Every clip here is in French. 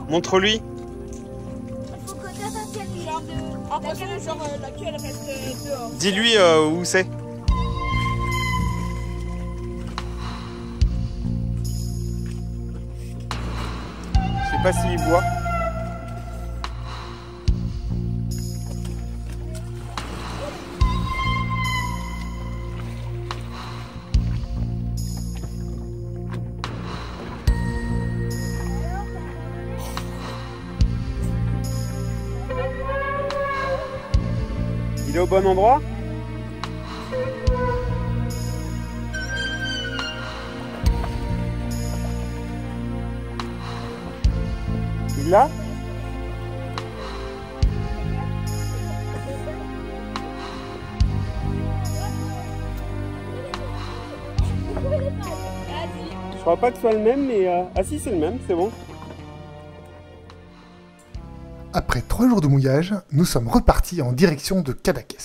Montre-lui. Faut que la queue elle reste dehors. Dis-lui où c'est. Je sais pas s'il voit. Il est au bon endroit? Il l'a? Je crois pas que ce soit le même, mais ah si, c'est le même, c'est bon. Après 3 jours de mouillage, nous sommes repartis en direction de Cadaqués.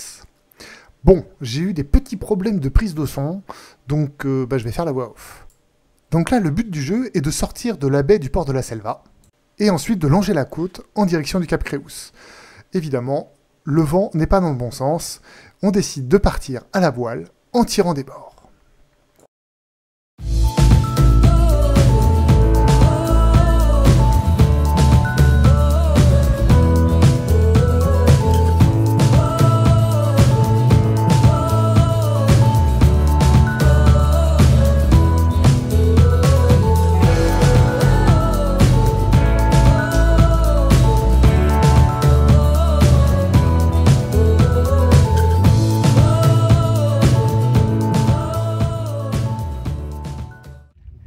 Bon, j'ai eu des petits problèmes de prise de son, donc je vais faire la voix off. Donc là, le but du jeu est de sortir de la baie du port de la Selva, et ensuite de longer la côte en direction du Cap Créus. Évidemment, le vent n'est pas dans le bon sens, on décide de partir à la voile en tirant des bords.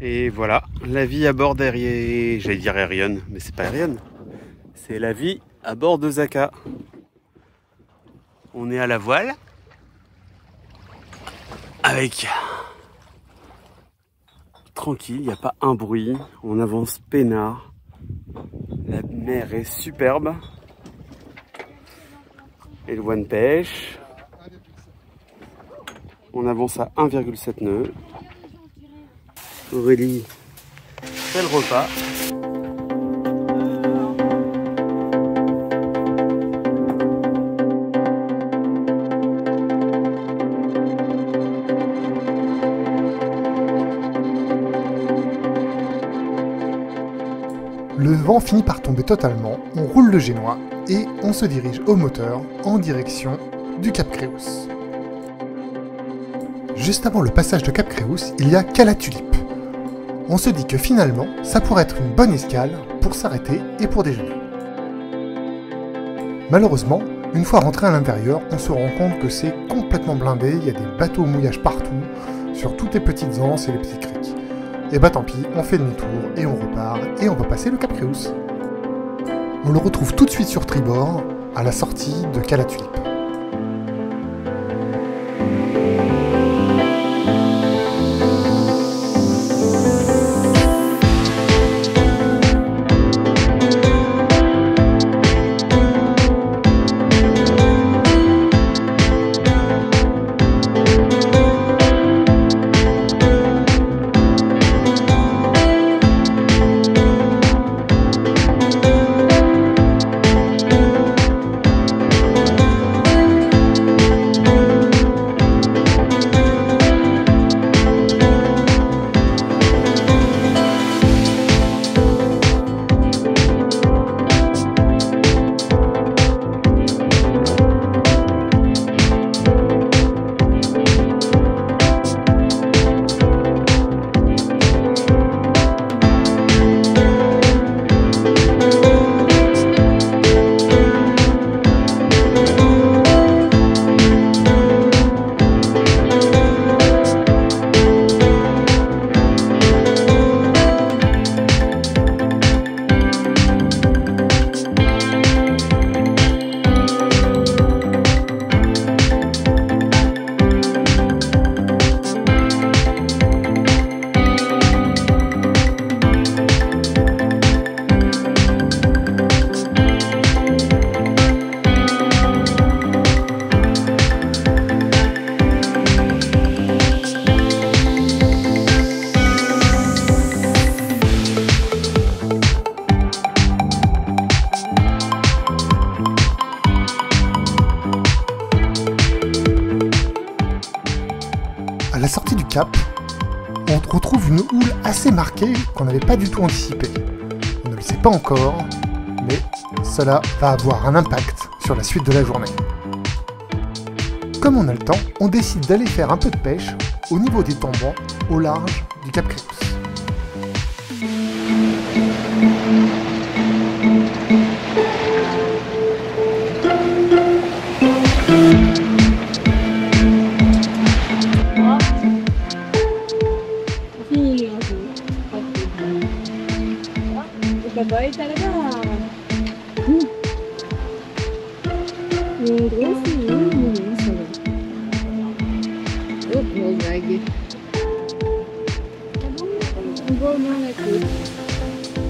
Et voilà, la vie à bord d'Ariane, j'allais dire Ariane, mais c'est pas Ariane, c'est la vie à bord de Zaka. On est à la voile, avec tranquille, il n'y a pas un bruit, on avance peinard, la mer est superbe, et le one pêche, on avance à 1,7 nœuds. Aurélie fait le repas. Le vent finit par tomber totalement, on roule le génois et on se dirige au moteur en direction du Cap Créus. Juste avant le passage de Cap Créus, il y a Cala Tulipe. On se dit que finalement, ça pourrait être une bonne escale pour s'arrêter et pour déjeuner. Malheureusement, une fois rentré à l'intérieur, on se rend compte que c'est complètement blindé, il y a des bateaux au mouillage partout, sur toutes les petites anses et les petits criques. Et bah tant pis, on fait demi-tour et on repart et on va passer le Cap Créus. On le retrouve tout de suite sur tribord, à la sortie de Cala Tulipe. À la sortie du cap, on retrouve une houle assez marquée qu'on n'avait pas du tout anticipée. On ne le sait pas encore, mais cela va avoir un impact sur la suite de la journée. Comme on a le temps, on décide d'aller faire un peu de pêche au niveau des tombants au large du cap Créus. Le papa est à la barre. Mon gros, c'est mignon, ça va. Oh, grosse vague. On voit au moins la côte.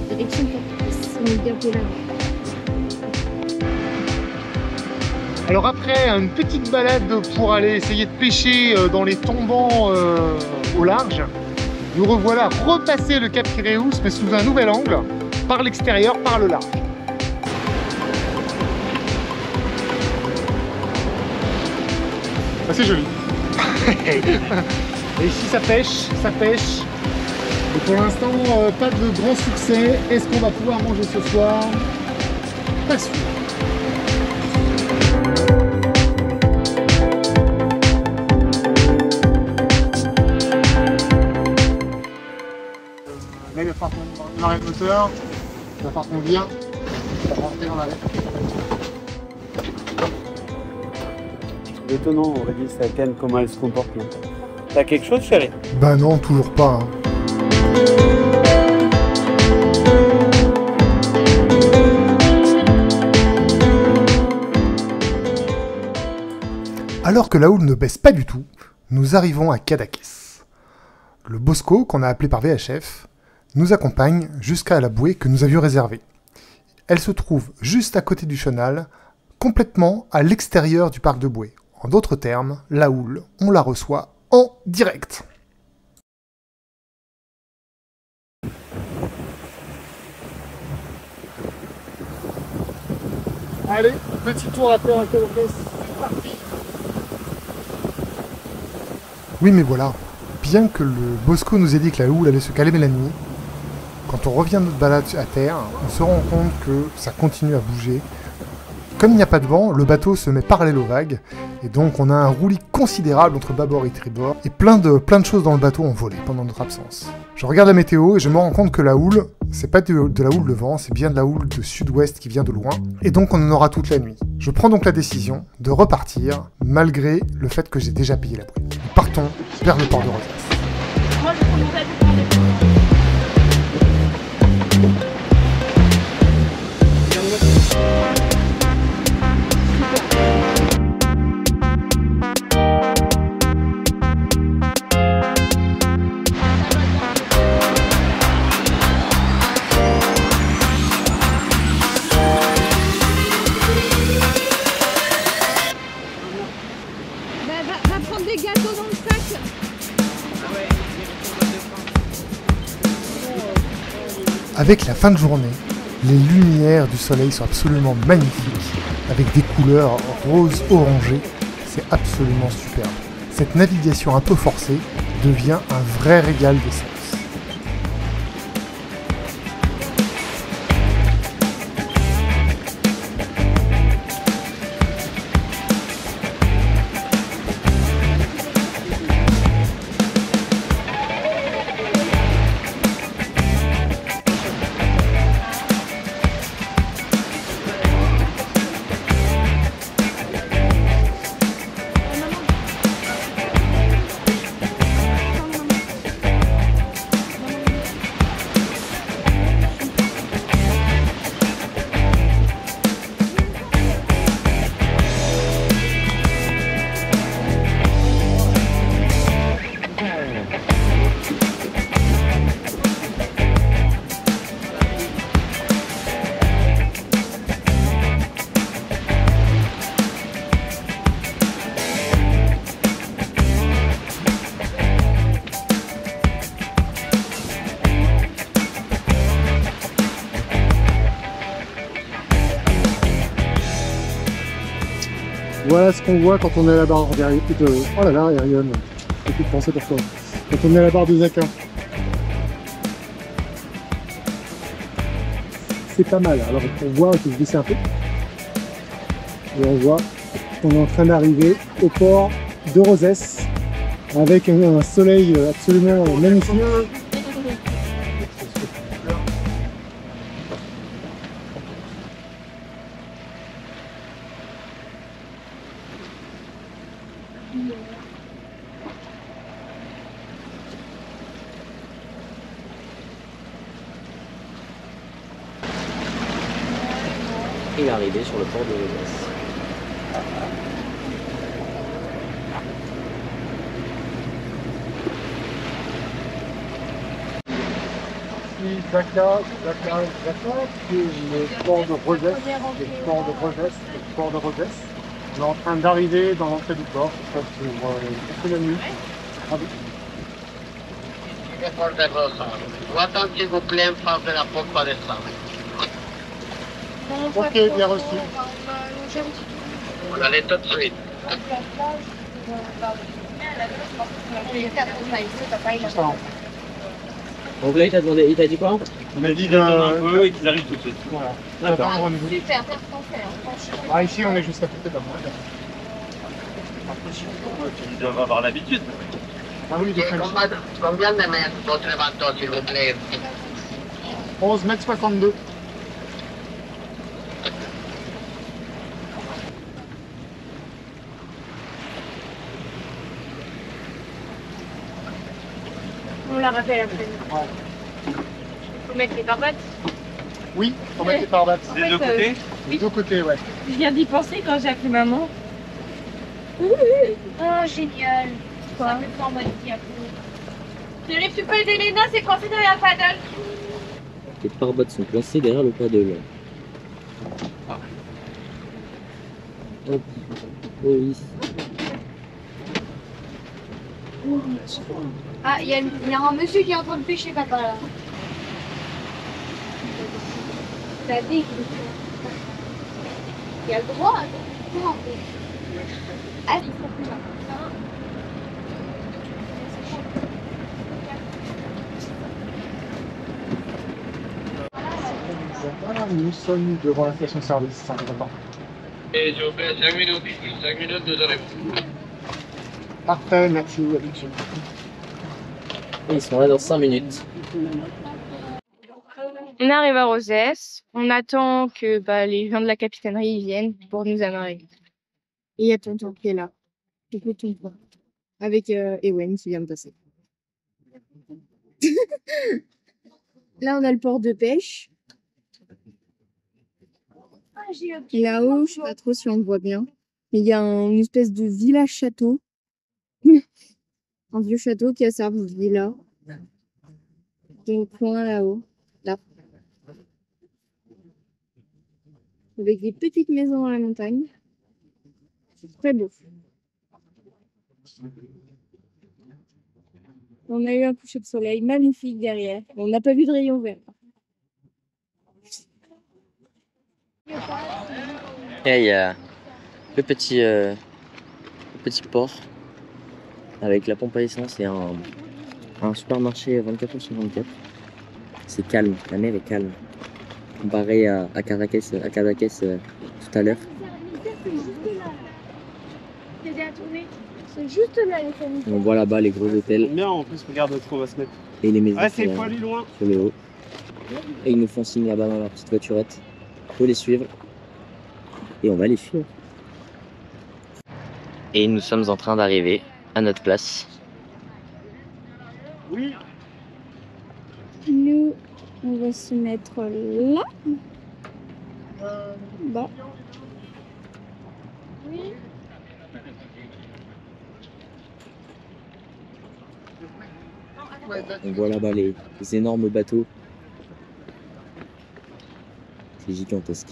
Direction Cap-Créus, on est bientôt là. Alors après une petite balade pour aller essayer de pêcher dans les tombants au large, nous revoilà repasser le cap Créus mais sous un nouvel angle, par l'extérieur, par le large. Ah, c'est joli. Et ici ça pêche, ça pêche. Et pour l'instant pas de grand succès. Est-ce qu'on va pouvoir manger ce soir? Pas sûr. Là, il va falloir qu'on arrête le moteur, il va falloir qu'on vire, on va rentrer dans la lettre. C'est étonnant, on va dire, ça canne, comment elle se comporte là. T'as quelque chose, chérie? Bah non, toujours pas. Hein. Alors que la houle ne baisse pas du tout, nous arrivons à Cadaqués. Le Bosco, qu'on a appelé par VHF, nous accompagne jusqu'à la bouée que nous avions réservée. Elle se trouve juste à côté du chenal, complètement à l'extérieur du parc de bouée. En d'autres termes, la houle, on la reçoit en direct. Allez, petit tour à faire à Cadaqués, c'est parti. Oui mais voilà, bien que le Bosco nous ait dit que la houle allait se calmer la nuit, quand on revient de notre balade à terre, on se rend compte que ça continue à bouger. Comme il n'y a pas de vent, le bateau se met parallèle aux vagues, et donc on a un roulis considérable entre bâbord et tribord, et plein de choses dans le bateau ont volé pendant notre absence. Je regarde la météo et je me rends compte que la houle, c'est pas de la houle de vent, c'est bien de la houle de sud-ouest qui vient de loin, et donc on en aura toute la nuit. Je prends donc la décision de repartir, malgré le fait que j'ai déjà payé la bouée. Nous partons vers le port de Rosas. Moi, je prends mon bateau pour aller. Va prendre des gâteaux dans le sac. Avec la fin de journée, les lumières du soleil sont absolument magnifiques, avec des couleurs roses orangées, c'est absolument superbe. Cette navigation un peu forcée devient un vrai régal d'essence. Voilà ce qu'on voit quand on est là-bas derrière. Oh là là, Ariane. Petite pensée pour toi. Quand on est à la barre de Zaquin. C'est pas mal. Alors on voit que je descends un peu. Et on voit qu'on est en train d'arriver au port de Rosès avec un soleil absolument magnifique. Et arrivé sur le port de Rosès. Zaka, qui est le port de Rosès, le port de Rosès, le port de Rosès. On est en train d'arriver dans l'entrée du port, ça pour la nuit. Le port de Rosas. Attends s'il vous plaît en face de la porte de ça. Ok, bien reçu. On allait tout de suite. Donc là, il t'a demandé, il t'a dit quoi? On a dit un peu et qu'ils arrivent tout de suite. Voilà. D'accord. Super, c'est français, hein, franchement. Ah, ici, on est juste à côté de la montagne. Ils doivent avoir l'habitude. Ah oui, de French. Combien de mètres votre bateau s'il vous plaît? 11 mètres 62. On la rappelle après. Faut mettre les barbates. Oui, on met les parbattes. Des deux côtés. Des deux côtés, ouais. Je viens d'y penser quand j'ai appelé maman. Oh, génial. Quoi? Ça me fait en mode diable. Je n'ai plus pas d'Elena, c'est coincé dans la paddle. Les pare-bottes sont coincés derrière le paddle. Hop. Oh oui. Ah, il y a un monsieur qui est en train de pêcher papa là. T'as dit il y a le droit. Comment? Ah, il faut plus là. Voilà, nous sommes devant la station-service, c'est important. Et s'il vous plaît, 5 minutes. 5 minutes, nous arrivons. Parfait, merci. Et ils sont là dans 5 minutes. On arrive à Rosès, on attend que les gens de la capitainerie viennent pour nous amarrer. Et il y a tonton qui est là. Coucou tonton. Avec Ewen qui vient de passer. Là, on a le port de pêche. Là-haut, je sais pas trop si on le voit bien. Mais il y a une espèce de village château. Un vieux château qui a servi de villa. Dans le coin là-haut. Là. Avec des petites maisons dans la montagne. C'est très beau. On a eu un coucher de soleil magnifique derrière. On n'a pas vu de rayon vert. Et il y a le petit port avec la pompe à essence et un supermarché 24 heures sur 24. C'est calme, la mer est calme. Comparé à Cadaqués tout à l'heure. C'est juste là les familles. On voit là-bas les gros hôtels Bien, en plus, regarde où on va se mettre. et les maisons Ah, c'est sur, pas aller loin. sur le haut. Et ils nous font signe là-bas dans leur petite voiturette. Faut les suivre. Et on va les suivre. Et nous sommes en train d'arriver à notre place. Oui. Nous, on va se mettre là. Bas. Oui. On voit là-bas les énormes bateaux. C'est gigantesque.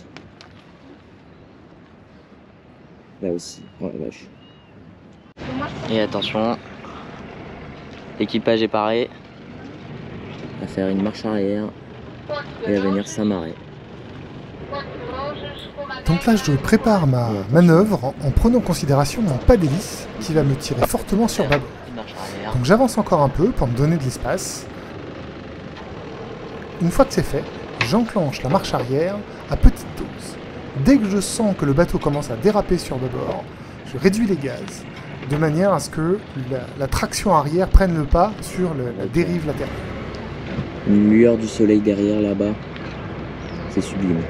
Là aussi, oh la vache. Et attention, l'équipage est paré à faire une marche arrière et à venir s'amarrer. Donc là, je prépare ma manœuvre en prenant en considération mon pas d'hélice qui va me tirer fortement sur bâbord. Donc j'avance encore un peu pour me donner de l'espace. Une fois que c'est fait, j'enclenche la marche arrière à petite dose. Dès que je sens que le bateau commence à déraper sur bâbord, je réduis les gaz, de manière à ce que la traction arrière prenne le pas sur la dérive latérale. Une lueur du soleil derrière là-bas, c'est sublime.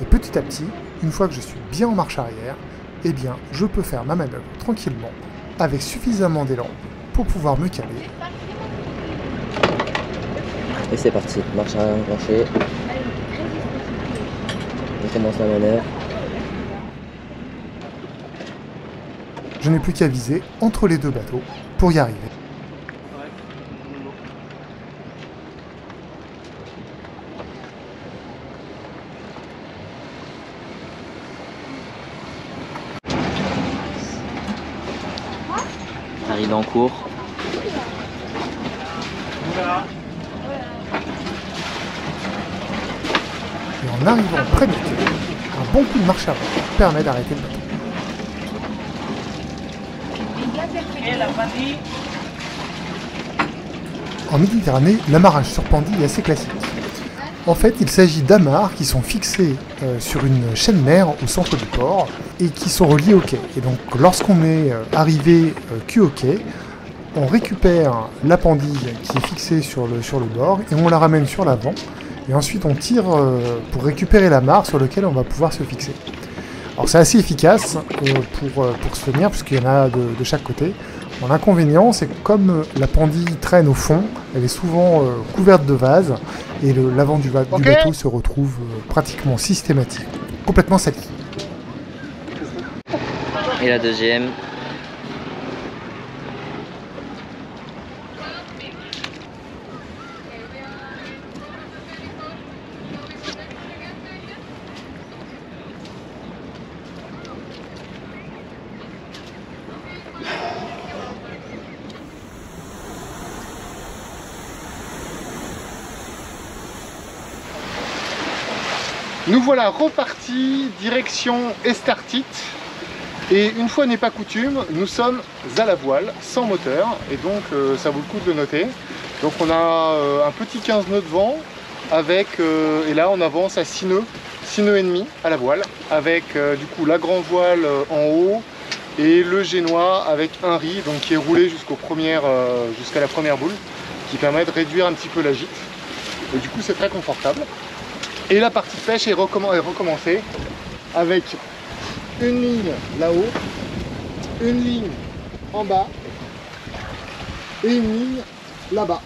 Et petit à petit, une fois que je suis bien en marche arrière, eh bien, je peux faire ma manœuvre tranquillement, avec suffisamment d'élan pour pouvoir me caler. Et c'est parti, marche arrière enclenchée. On commence la manœuvre. Je n'ai plus qu'à viser entre les deux bateaux pour y arriver. Arrive en cours. Et en arrivant près du quai, un bon coup de marche avant permet d'arrêter le bateau. En Méditerranée, l'amarrage sur pendille est assez classique. En fait, il s'agit d'amarres qui sont fixées sur une chaîne mère au centre du port et qui sont reliées au quai. Et donc, lorsqu'on est arrivé cul au quai, on récupère la pendille qui est fixée sur le bord et on la ramène sur l'avant. Et ensuite, on tire pour récupérer l'amarre sur laquelle on va pouvoir se fixer. Alors, c'est assez efficace pour se tenir, puisqu'il y en a de chaque côté. Bon, l'inconvénient, c'est que comme la pendille traîne au fond, elle est souvent couverte de vase, et l'avant du bateau se retrouve pratiquement systématique, complètement sali. Et la deuxième. Nous voilà repartis, direction Estartite. Et une fois n'est pas coutume, nous sommes à la voile, sans moteur. Et donc ça vaut le coup de le noter. Donc on a un petit 15 nœuds de vent, avec, et là on avance à 6 nœuds et demi à la voile, avec du coup la grande voile en haut, et le génois avec un riz, donc qui est roulé jusqu'à la première boule, qui permet de réduire un petit peu la gîte. Et du coup c'est très confortable. Et la partie de pêche est recommencée avec une ligne là-haut, une ligne en bas et une ligne là-bas.